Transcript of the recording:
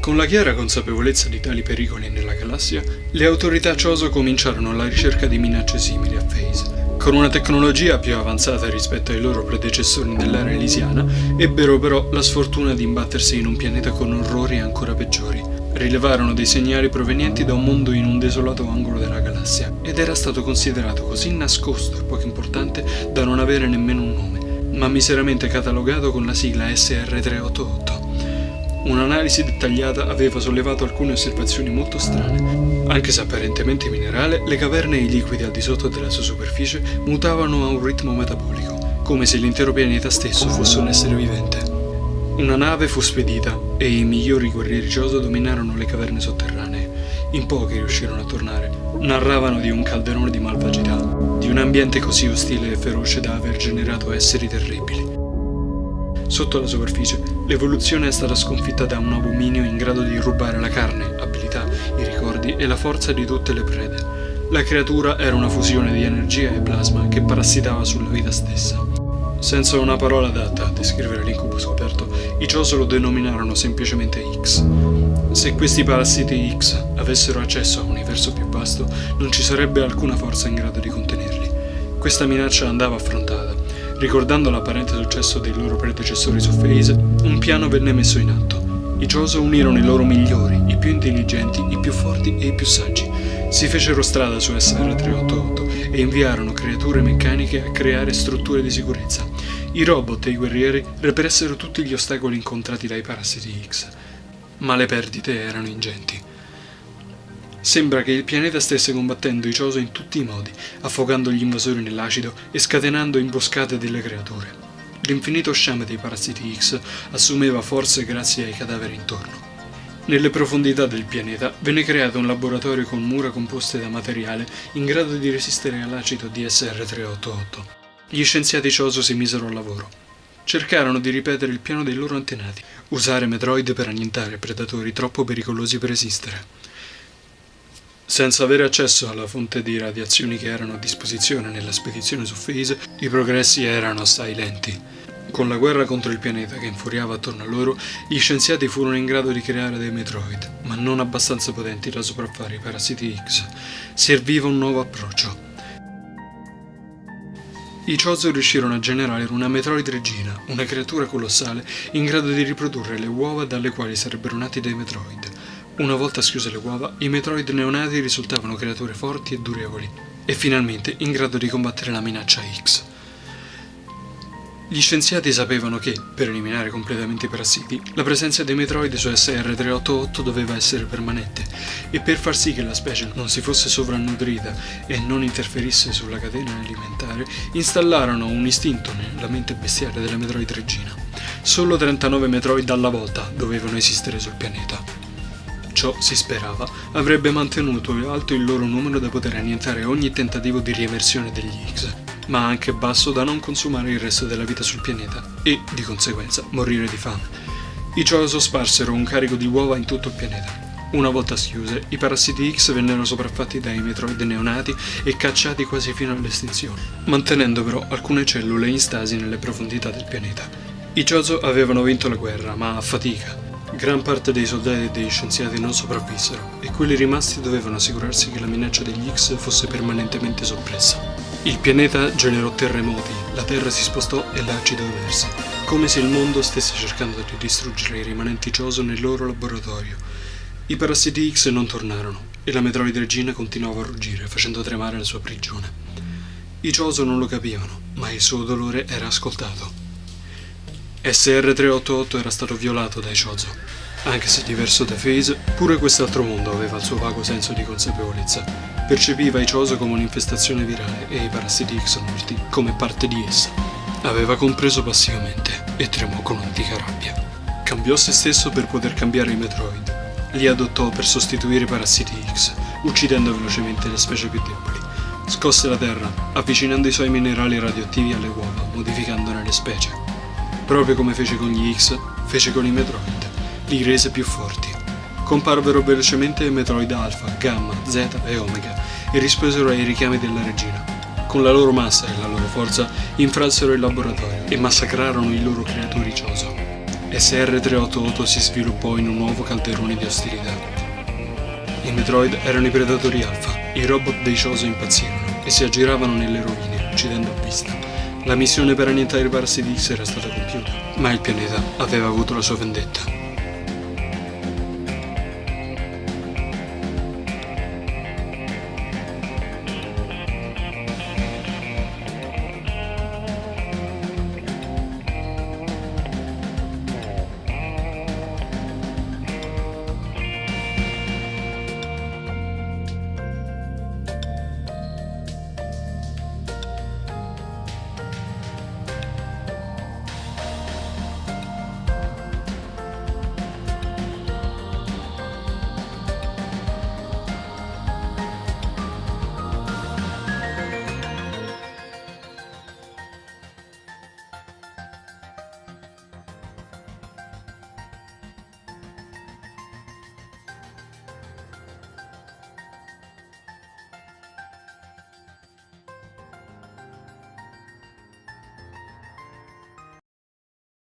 Con la chiara consapevolezza di tali pericoli nella galassia, le autorità Chozo cominciarono la ricerca di minacce simili a Phase. Con una tecnologia più avanzata rispetto ai loro predecessori nell'era elisiana, ebbero però la sfortuna di imbattersi in un pianeta con orrori ancora peggiori. Rilevarono dei segnali provenienti da un mondo in un desolato angolo della galassia, ed era stato considerato così nascosto e poco importante da non avere nemmeno un nome, ma miseramente catalogato con la sigla SR388. Un'analisi dettagliata aveva sollevato alcune osservazioni molto strane. Anche se apparentemente minerale, le caverne e i liquidi al di sotto della sua superficie mutavano a un ritmo metabolico, come se l'intero pianeta stesso fosse un essere vivente. Una nave fu spedita e i migliori guerrieri Chozo dominarono le caverne sotterranee. In pochi riuscirono a tornare. Narravano di un calderone di malvagità, di un ambiente così ostile e feroce da aver generato esseri terribili. Sotto la superficie, l'evoluzione è stata sconfitta da un abominio in grado di rubare la carne, abilità, i ricordi e la forza di tutte le prede. La creatura era una fusione di energia e plasma che parassitava sulla vita stessa. Senza una parola adatta a descrivere l'incubo scoperto, i Chozo lo denominarono semplicemente X. Se questi parassiti X avessero accesso a un universo più vasto, non ci sarebbe alcuna forza in grado di contenerli. Questa minaccia andava affrontata. Ricordando l'apparente successo dei loro predecessori su Phase, un piano venne messo in atto. I Chozo unirono i loro migliori, i più intelligenti, i più forti e i più saggi. Si fecero strada su SR388 e inviarono creature meccaniche a creare strutture di sicurezza. I robot e i guerrieri repressero tutti gli ostacoli incontrati dai parassiti X, ma le perdite erano ingenti. Sembra che il pianeta stesse combattendo i Chozo in tutti i modi, affogando gli invasori nell'acido e scatenando imboscate delle creature. L'infinito sciame dei parassiti X assumeva forze grazie ai cadaveri intorno. Nelle profondità del pianeta venne creato un laboratorio con mura composte da materiale in grado di resistere all'acido di SR388. Gli scienziati Chozo si misero al lavoro. Cercarono di ripetere il piano dei loro antenati, usare Metroid per annientare predatori troppo pericolosi per esistere. Senza avere accesso alla fonte di radiazioni che erano a disposizione nella spedizione su Phase, i progressi erano assai lenti. Con la guerra contro il pianeta che infuriava attorno a loro, gli scienziati furono in grado di creare dei Metroid, ma non abbastanza potenti da sopraffare i parassiti X. Serviva un nuovo approccio. I Chozo riuscirono a generare una Metroid regina, una creatura colossale in grado di riprodurre le uova dalle quali sarebbero nati dei Metroid. Una volta schiuse le uova, i Metroid neonati risultavano creature forti e durevoli, e finalmente in grado di combattere la minaccia X. Gli scienziati sapevano che, per eliminare completamente i parassiti, la presenza dei Metroid su SR388 doveva essere permanente, e per far sì che la specie non si fosse sovrannutrita e non interferisse sulla catena alimentare, installarono un istinto nella mente bestiale della Metroid regina. Solo 39 Metroid alla volta dovevano esistere sul pianeta. Ciò, si sperava, avrebbe mantenuto alto il loro numero da poter annientare ogni tentativo di riemersione degli X, ma anche basso da non consumare il resto della vita sul pianeta e, di conseguenza, morire di fame. I Chozo sparsero un carico di uova in tutto il pianeta. Una volta schiuse, i parassiti X vennero sopraffatti dai Metroid neonati e cacciati quasi fino all'estinzione, mantenendo però alcune cellule in stasi nelle profondità del pianeta. I Chozo avevano vinto la guerra, ma a fatica. Gran parte dei soldati e degli scienziati non sopravvissero, e quelli rimasti dovevano assicurarsi che la minaccia degli X fosse permanentemente soppressa. Il pianeta generò terremoti, la terra si spostò e l'acido emerse, come se il mondo stesse cercando di distruggere i rimanenti Chozo nel loro laboratorio. I parassiti X non tornarono, e la Metroid regina continuava a ruggire, facendo tremare la sua prigione. I Chozo non lo capivano, ma il suo dolore era ascoltato. SR388 era stato violato dai Chozo. Anche se diverso da Phase, pure quest'altro mondo aveva il suo vago senso di consapevolezza. Percepiva i Chozo come un'infestazione virale e i parassiti X morti come parte di essa. Aveva compreso passivamente e tremò con antica rabbia. Cambiò se stesso per poter cambiare i Metroid. Li adottò per sostituire i parassiti X, uccidendo velocemente le specie più deboli. Scosse la terra, avvicinando i suoi minerali radioattivi alle uova, modificandone le specie. Proprio come fece con gli X, fece con i Metroid, li rese più forti. Comparvero velocemente Metroid Alpha, Gamma, Zeta e Omega e risposero ai richiami della regina. Con la loro massa e la loro forza infransero il laboratorio e massacrarono i loro creatori Chozo. SR-388 si sviluppò in un nuovo calderone di ostilità. I Metroid erano i predatori alfa, i robot dei Chozo impazzirono e si aggiravano nelle rovine, uccidendo a vista. La missione per annientare i Parasite X era stata compiuta, ma il pianeta aveva avuto la sua vendetta.